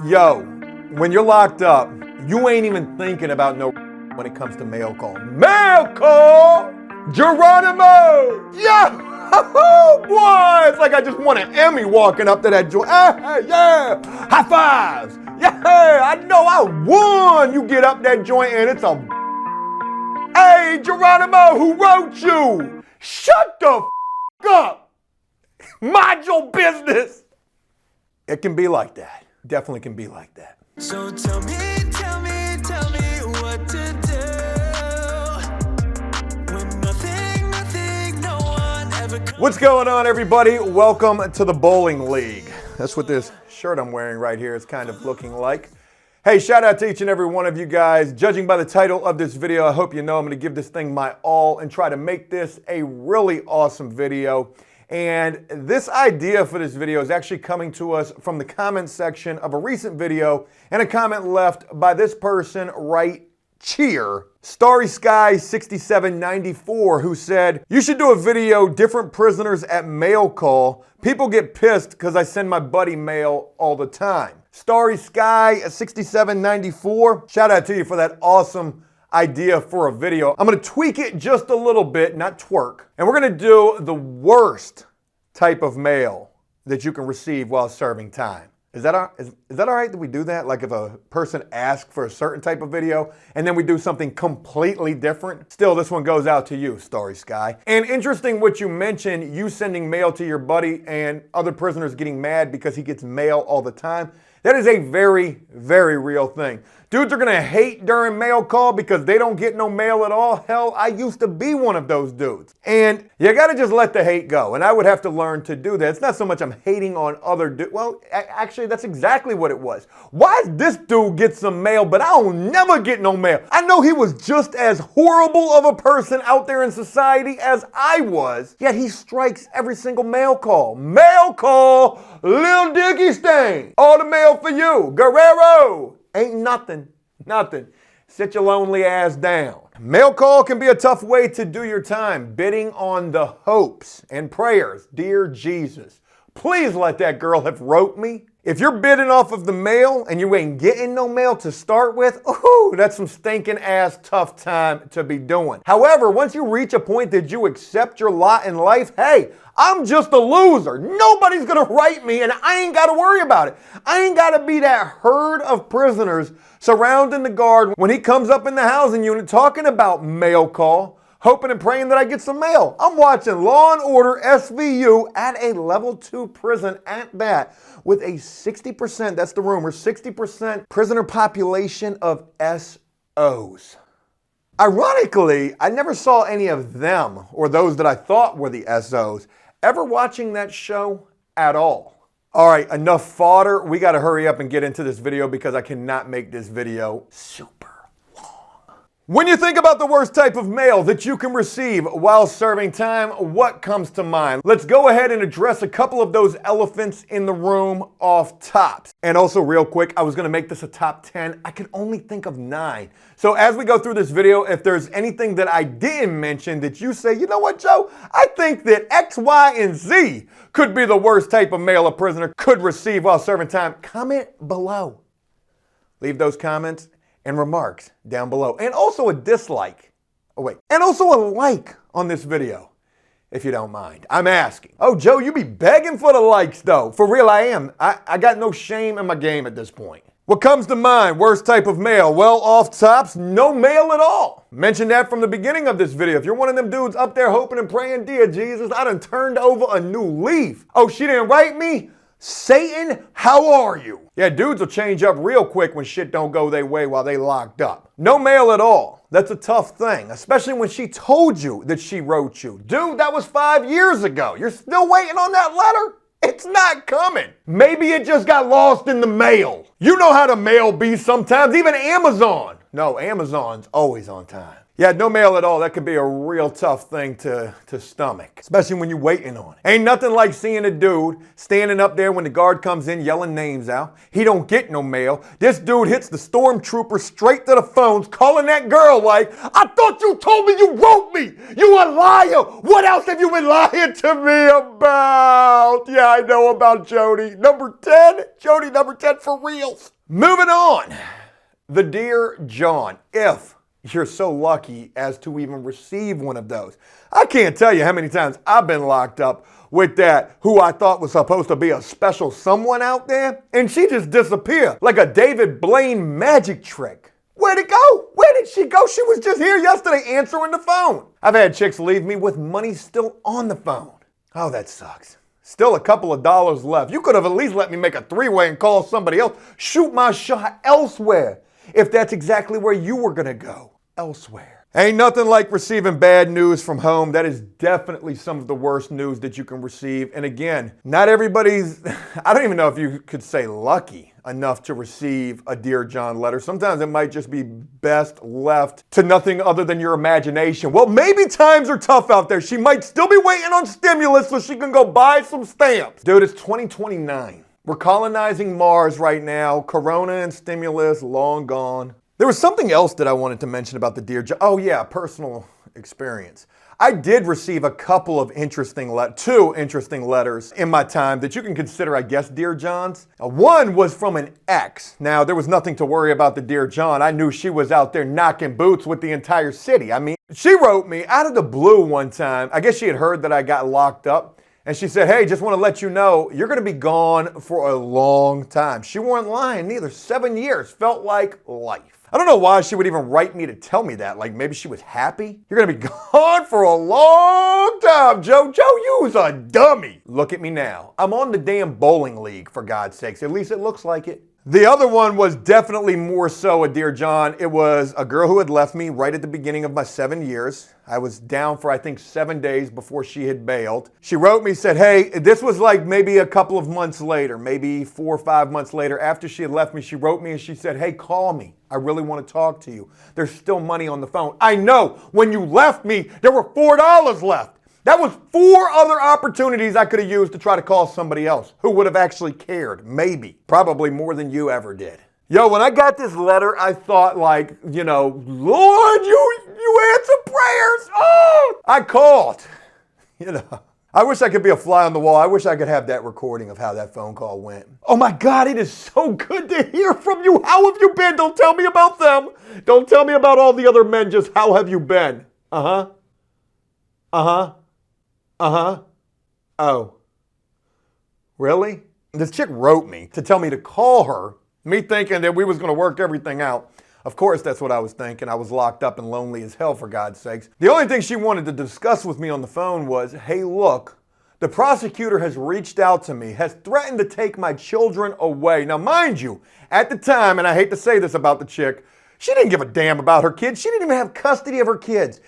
Yo, when you're locked up, you ain't even thinking about no when it comes to mail call. Mail call! Geronimo! Yeah! Boy, it's like I just won an Emmy walking up to that joint. Hey, yeah! High fives! Yeah! I know I won! You get up that joint and it's a... Hey, Geronimo, who wrote you? Shut the up! Mind your business! It can be like that. Definitely can be like that. So tell me what to do when nothing, no one ever. What's going on, everybody? Welcome to the bowling league. That's what this shirt I'm wearing right here is kind of looking like. Hey, shout out to each and every one of you guys. Judging by the title of this video, I hope you know I'm going to give this thing my all and try to make this a really awesome video. And this idea for this video is actually coming to us from the comment section of a recent video and a comment left by this person right here, Starry Sky 6794, who said, "You should do a video, different prisoners at mail call. People get pissed because I send my buddy mail all the time." Starry Sky 6794, shout out to you for that awesome idea for a video. I'm going to tweak it just a little bit, not twerk. And we're going to do the worst type of mail that you can receive while serving time. Is that all right that we do that? Like if a person asks for a certain type of video and then we do something completely different? Still, this one goes out to you, Starry Sky. And interesting what you mentioned, you sending mail to your buddy and other prisoners getting mad because he gets mail all the time. That is a very, very real thing. Dudes are gonna hate during mail call because they don't get no mail at all. Hell, I used to be one of those dudes. And you gotta just let the hate go. And I would have to learn to do that. It's not so much I'm hating on other dudes. Well, actually, that's exactly what it was. Why does this dude get some mail, but I don't never get no mail? I know he was just as horrible of a person out there in society as I was, yet he strikes every single mail call. Mail call, Lil Dicky Stain. All the mail for you, Guerrero. Ain't nothing. Sit your lonely ass down. Mail call can be a tough way to do your time, bidding on the hopes and prayers. Dear Jesus, please let that girl have wrote me. If you're bidding off of the mail and you ain't getting no mail to start with, ooh, that's some stinking ass tough time to be doing. However, once you reach a point that you accept your lot in life, hey, I'm just a loser. Nobody's gonna write me and I ain't gotta worry about it. I ain't gotta be that herd of prisoners surrounding the guard when he comes up in the housing unit talking about mail call, hoping and praying that I get some mail. I'm watching Law & Order SVU at a level 2 prison at that with a 60%, that's the rumor, 60% prisoner population of SOs. Ironically, I never saw any of them, or those that I thought were the SOs, ever watching that show at all. All right, enough fodder. We got to hurry up and get into this video because I cannot make this video super long. When you think about the worst type of mail that you can receive while serving time, what comes to mind? Let's go ahead and address a couple of those elephants in the room off tops. And also real quick, I was going to make this a top 10. I can only think of 9. So as we go through this video, if there's anything that I didn't mention that you say, you know what, Joe, I think that X, Y, and Z could be the worst type of mail a prisoner could receive while serving time, comment below. Leave those comments and remarks down below. And also a dislike. And also a like on this video, if you don't mind. I'm asking. Oh, Joe, you be begging for the likes, though. For real, I am. I got no shame in my game at this point. What comes to mind? Worst type of mail? Well, off tops, no mail at all. Mentioned that from the beginning of this video. If you're one of them dudes up there hoping and praying, dear Jesus, I done turned over a new leaf. Oh, she didn't write me? Satan, how are you? Yeah, dudes will change up real quick when shit don't go their way while they locked up. No mail at all. That's a tough thing, especially when she told you that she wrote you. Dude, that was 5 years ago. You're still waiting on that letter? It's not coming. Maybe it just got lost in the mail. You know how the mail be sometimes, even Amazon. No, Amazon's always on time. Yeah, no mail at all. That could be a real tough thing to stomach, especially when you're waiting on it. Ain't nothing like seeing a dude standing up there when the guard comes in yelling names out. He don't get no mail. This dude hits the stormtrooper straight to the phones, calling that girl like, I thought you told me you wrote me. You a liar. What else have you been lying to me about? Yeah, I know about Jody. Number 10. Jody number 10 for reals. Moving on. The Dear John. If you're so lucky as to even receive one of those. I can't tell you how many times I've been locked up with that who I thought was supposed to be a special someone out there, and she just disappeared like a David Blaine magic trick. Where'd it go? Where did she go? She was just here yesterday answering the phone. I've had chicks leave me with money still on the phone. Oh, that sucks. Still a couple of dollars left. You could have at least let me make a three-way and call somebody else. Shoot my shot elsewhere if that's exactly where you were gonna go. Elsewhere. Ain't nothing like receiving bad news from home. That is definitely some of the worst news that you can receive. And again, not everybody's, I don't even know if you could say lucky enough to receive a Dear John letter. Sometimes it might just be best left to nothing other than your imagination. Well, maybe times are tough out there. She might still be waiting on stimulus so she can go buy some stamps. Dude, it's 2029. We're colonizing Mars right now. Corona and stimulus long gone. There was something else that I wanted to mention about the Dear John. Oh yeah, personal experience. I did receive a couple of two interesting letters in my time that you can consider, I guess, Dear Johns. One was from an ex. Now, there was nothing to worry about the Dear John. I knew she was out there knocking boots with the entire city. I mean, she wrote me out of the blue one time. I guess she had heard that I got locked up. And she said, hey, just want to let you know, you're going to be gone for a long time. She weren't lying neither. 7 years felt like life. I don't know why she would even write me to tell me that. Like maybe she was happy. You're going to be gone for a long time, Joe. Joe, you was a dummy. Look at me now. I'm on the damn bowling league, for God's sakes. At least it looks like it. The other one was definitely more so a Dear John. It was a girl who had left me right at the beginning of my 7 years. I was down for, I think, 7 days before she had bailed. She wrote me, said, hey, this was like maybe a couple of months later, maybe 4 or 5 months later. After she had left me, she wrote me and she said, hey, call me. I really want to talk to you. There's still money on the phone. I know. When you left me, there were $4 left. That was 4 other opportunities I could have used to try to call somebody else who would have actually cared. Maybe. Probably more than you ever did. Yo, when I got this letter, I thought like, Lord, you answer prayers. Oh! I called. I wish I could be a fly on the wall. I wish I could have that recording of how that phone call went. Oh my God, it is so good to hear from you. How have you been? Don't tell me about them. Don't tell me about all the other men. Just how have you been? Uh-huh. Uh-huh. Uh-huh. Oh. Really? This chick wrote me to tell me to call her, me thinking that we was going to work everything out. Of course, that's what I was thinking. I was locked up and lonely as hell, for God's sakes. The only thing she wanted to discuss with me on the phone was, hey, look, the prosecutor has reached out to me, has threatened to take my children away. Now, mind you, at the time, and I hate to say this about the chick, she didn't give a damn about her kids. She didn't even have custody of her kids.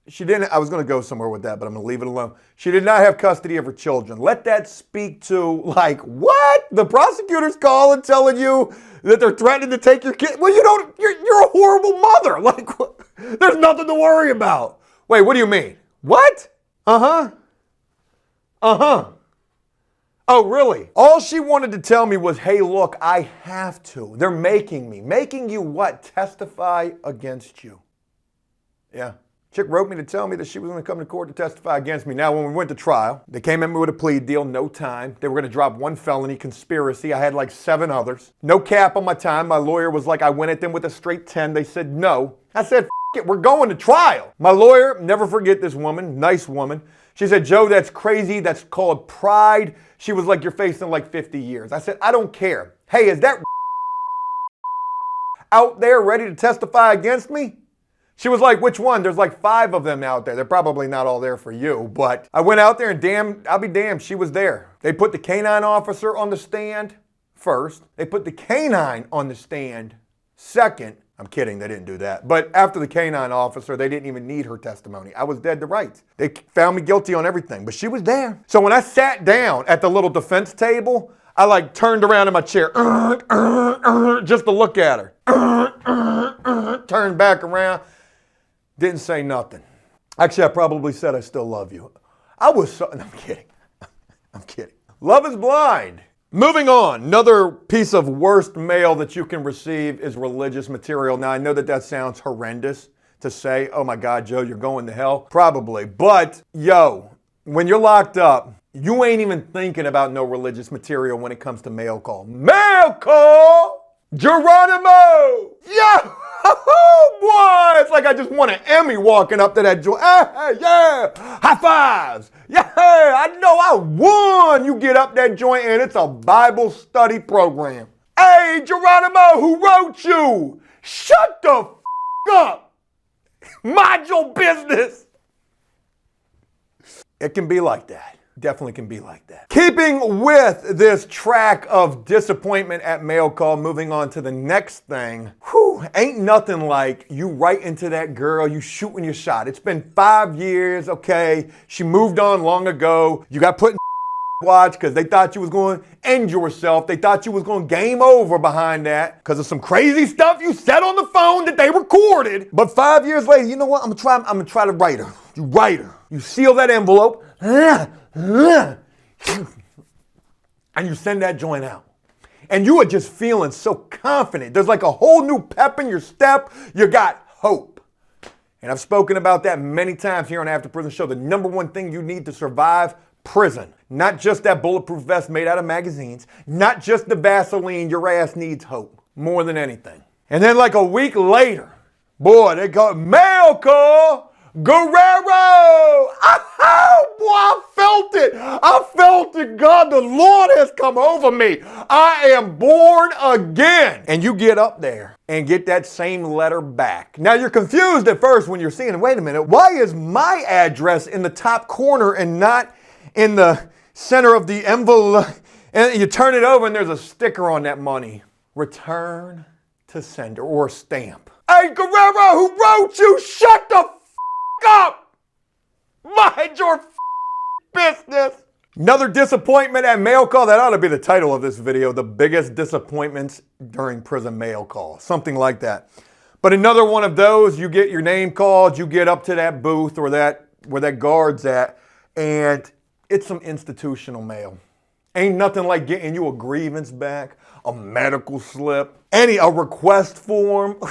She didn't, I was going to go somewhere with that, but I'm going to leave it alone. She did not have custody of her children. Let that speak to, like, what? The prosecutor's calling, telling you that they're threatening to take your kid? Well, you're a horrible mother. Like, what? There's nothing to worry about. Wait, what do you mean? What? Uh-huh. Uh-huh. Oh, really? All she wanted to tell me was, hey, look, I have to. They're making me. Making you what? Testify against you. Yeah. Chick wrote me to tell me that she was going to come to court to testify against me. Now, when we went to trial, they came at me with a plea deal, no time. They were going to drop 1 felony, conspiracy. I had like 7 others. No cap on my time. My lawyer was like, I went at them with a straight 10. They said no. I said, F it, we're going to trial. My lawyer, never forget this woman, nice woman. She said, Joe, that's crazy. That's called pride. She was like, you're facing like 50 years. I said, I don't care. Hey, is that out there ready to testify against me? She was like, which one? There's like 5 of them out there. They're probably not all there for you, but I went out there and damn, I'll be damned, she was there. They put the canine officer on the stand first. They put the canine on the stand second. I'm kidding, they didn't do that. But after the canine officer, they didn't even need her testimony. I was dead to rights. They found me guilty on everything, but she was there. So when I sat down at the little defense table, I like turned around in my chair just to look at her. Turned back around. Didn't say nothing. Actually, I probably said I still love you. I was so, no, I'm kidding. I'm kidding. Love is blind. Moving on, another piece of worst mail that you can receive is religious material. Now, I know that sounds horrendous to say, oh my God, Joe, you're going to hell. Probably. But, yo, when you're locked up, you ain't even thinking about no religious material when it comes to mail call. Mail call! Geronimo! Yeah! Boy, it's like I just won an Emmy walking up to that joint. Hey, yeah! High fives! Yeah, I know I won! You get up that joint and it's a Bible study program. Hey, Geronimo, who wrote you? Shut the f*** up! Mind your business! It can be like that. Definitely can be like that. Keeping with this track of disappointment at mail call, moving on to the next thing. Whew, ain't nothing like you right into that girl, you shooting your shot. It's been 5 years, okay? She moved on long ago. You got put in watch because they thought you was going to end yourself. They thought you was going to game over behind that because of some crazy stuff you said on the phone that they recorded. But 5 years later, you know what? I'm gonna try to write her. You write her. You seal that envelope. And you send that joint out. And you are just feeling so confident. There's like a whole new pep in your step. You got hope. And I've spoken about that many times here on After Prison Show. The number one thing you need to survive prison. Not just that bulletproof vest made out of magazines. Not just the Vaseline. Your ass needs hope. More than anything. And then like a week later, boy, they got mail call. Guerrero! Boy, I felt it. I felt it. God, the Lord has come over me. I am born again. And you get up there and get that same letter back. Now, you're confused at first when you're seeing, wait a minute, why is my address in the top corner and not in the center of the envelope? And you turn it over and there's a sticker on that money. Return to sender or stamp. Hey, Guerrero, who wrote you? Shut the up! Mind your business! Another disappointment at mail call. That ought to be the title of this video. The biggest disappointments during prison mail call. Something like that. But another one of those, you get your name called, you get up to that booth or where that guard's at, and it's some institutional mail. Ain't nothing like getting you a grievance back, a medical slip, a request form.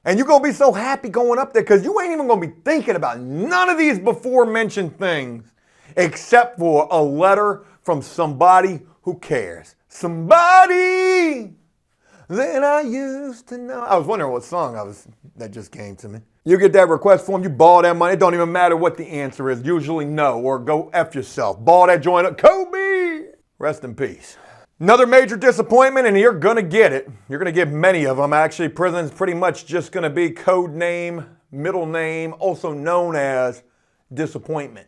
And you're going to be so happy going up there because you ain't even going to be thinking about none of these before mentioned things except for a letter from somebody who cares. Somebody that I used to know. I was wondering what song that just came to me. You get that request form, you ball that money. It don't even matter what the answer is. Usually no, or go F yourself. Ball that joint up. Kobe! Rest in peace. Another major disappointment, and you're going to get it. You're going to get many of them. Actually, prison's pretty much just going to be code name, middle name, also known as disappointment.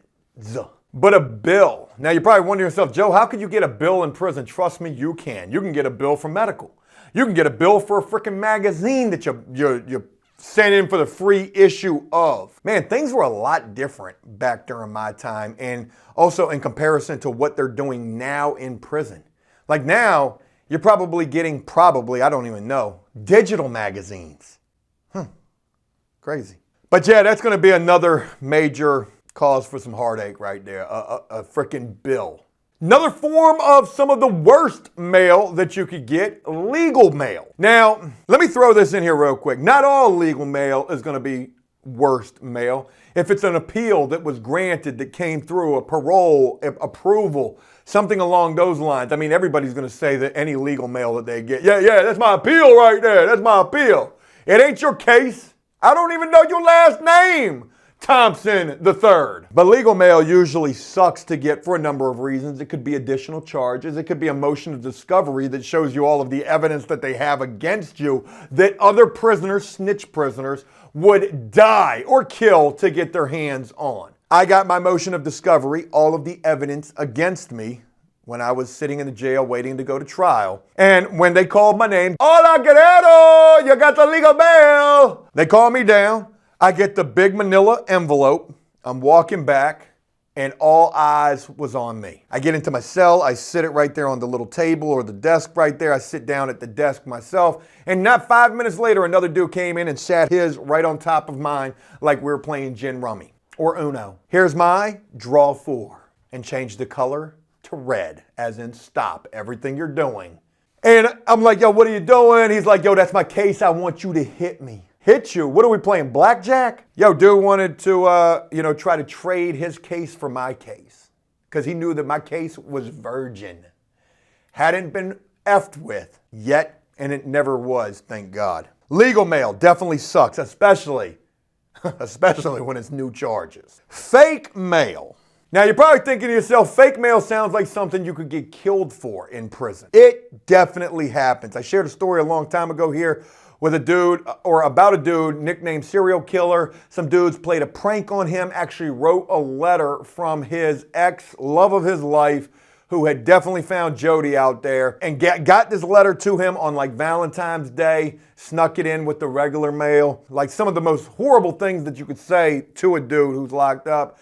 But a bill. Now, you're probably wondering yourself, Joe, how could you get a bill in prison? Trust me, you can. You can get a bill for medical. You can get a bill for a freaking magazine that you sent in for the free issue of. Man, things were a lot different back during my time, and also in comparison to what they're doing now in prison. Like now, you're probably getting, I don't even know, digital magazines. Crazy. But yeah, that's going to be another major cause for some heartache right there. A freaking bill. Another form of some of the worst mail that you could get, legal mail. Now, let me throw this in here real quick. Not all legal mail is going to be worst mail. If it's an appeal that was granted that came through, a parole, approval, something along those lines. I mean, everybody's going to say that any legal mail that they get, yeah, that's my appeal right there. That's my appeal. It ain't your case. I don't even know your last name, Thompson III. But legal mail usually sucks to get for a number of reasons. It could be additional charges. It could be a motion of discovery that shows you all of the evidence that they have against you that other prisoners, snitch prisoners, would die or kill to get their hands on. I got my motion of discovery, all of the evidence against me when I was sitting in the jail waiting to go to trial. And when they called my name, Hola Guerrero, you got the legal mail. They call me down. I get the big manila envelope. I'm walking back. and all eyes was on me. I get into my cell, I sit it right there on the little table or the desk right there. I sit down at the desk myself, and not 5 minutes later, another dude came in and sat his right on top of mine like we were playing gin rummy or Uno. Here's my draw 4 and change the color to red, as in stop everything you're doing. And I'm like, yo, what are you doing? He's like, yo, that's my case. I want you to hit me. Hit you? What are we playing, blackjack? Yo, dude wanted to, try to trade his case for my case because he knew that my case was virgin. Hadn't been effed with yet, and it never was, thank God. Legal mail definitely sucks, especially when it's new charges. Fake mail. Now, you're probably thinking to yourself, fake mail sounds like something you could get killed for in prison. It definitely happens. I shared a story a long time ago here with a dude, or about a dude nicknamed Serial Killer. Some dudes played a prank on him, actually wrote a letter from his ex, love of his life, who had definitely found Jody out there, and got this letter to him on like Valentine's Day, snuck it in with the regular mail. Like some of the most horrible things that you could say to a dude who's locked up.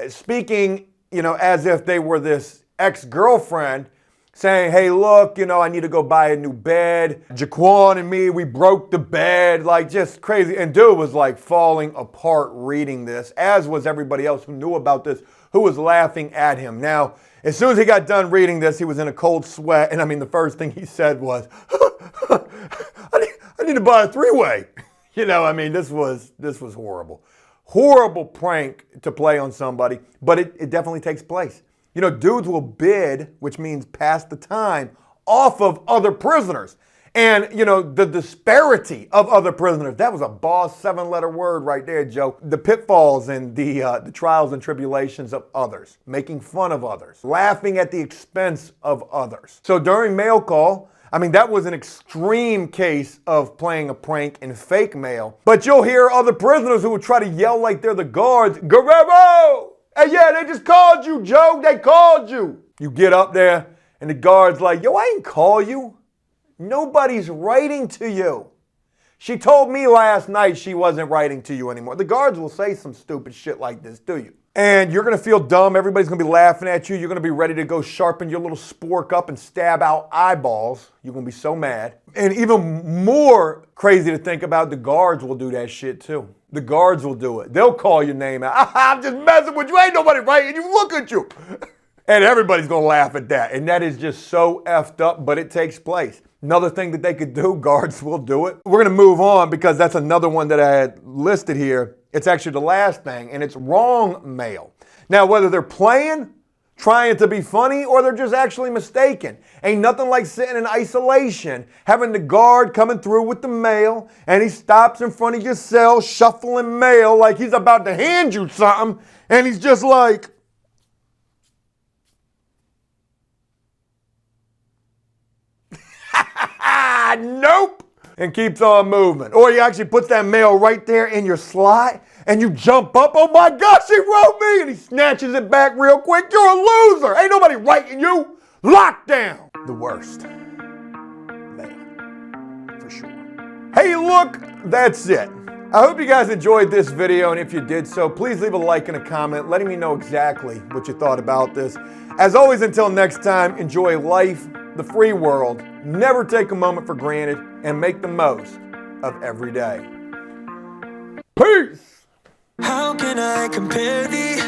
Speaking, as if they were this ex-girlfriend, saying, hey, look, I need to go buy a new bed. Jaquan and me, we broke the bed, like just crazy. And dude was like falling apart reading this, as was everybody else who knew about this, who was laughing at him. Now, as soon as he got done reading this, he was in a cold sweat. And I mean, the first thing he said was, I need to buy a three-way. This was horrible. Horrible prank to play on somebody, but it definitely takes place. Dudes will bid, which means pass the time, off of other prisoners. And, the disparity of other prisoners. That was a boss 7-letter word right there, Joe. The pitfalls and the trials and tribulations of others. Making fun of others. Laughing at the expense of others. So during mail call, that was an extreme case of playing a prank in fake mail. But you'll hear other prisoners who would try to yell like they're the guards, Guerrero! Hey, yeah, they just called you, Joe. They called you. You get up there, and the guard's like, yo, I ain't call you. Nobody's writing to you. She told me last night she wasn't writing to you anymore. The guards will say some stupid shit like this to you. And you're going to feel dumb. Everybody's going to be laughing at you. You're going to be ready to go sharpen your little spork up and stab out eyeballs. You're going to be so mad. And even more crazy to think about, the guards will do that shit too. The guards will do it. They'll call your name out. I'm just messing with you. Ain't nobody writing you. Look at you. And everybody's going to laugh at that. And that is just so effed up, but it takes place. Another thing that they could do, guards will do it. We're going to move on because that's another one that I had listed here. It's actually the last thing, and it's wrong mail. Now, whether they're playing, trying to be funny, or they're just actually mistaken. Ain't nothing like sitting in isolation, having the guard coming through with the mail, and he stops in front of your cell, shuffling mail like he's about to hand you something, and he's just like, nope, and keeps on moving. Or he actually puts that mail right there in your slot, and you jump up, oh my gosh, he wrote me, and he snatches it back real quick. You're a loser. Ain't nobody writing you. Lockdown. The worst mail, for sure. Hey, look, that's it. I hope you guys enjoyed this video, and if you did so, please leave a like and a comment letting me know exactly what you thought about this. As always, until next time, enjoy life, the free world, never take a moment for granted, and make the most of every day. Peace! How can I compare thee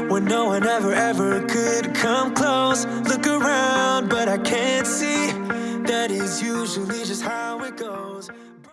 when no one ever could come close? Look around, but I can't see. That is usually just how it goes.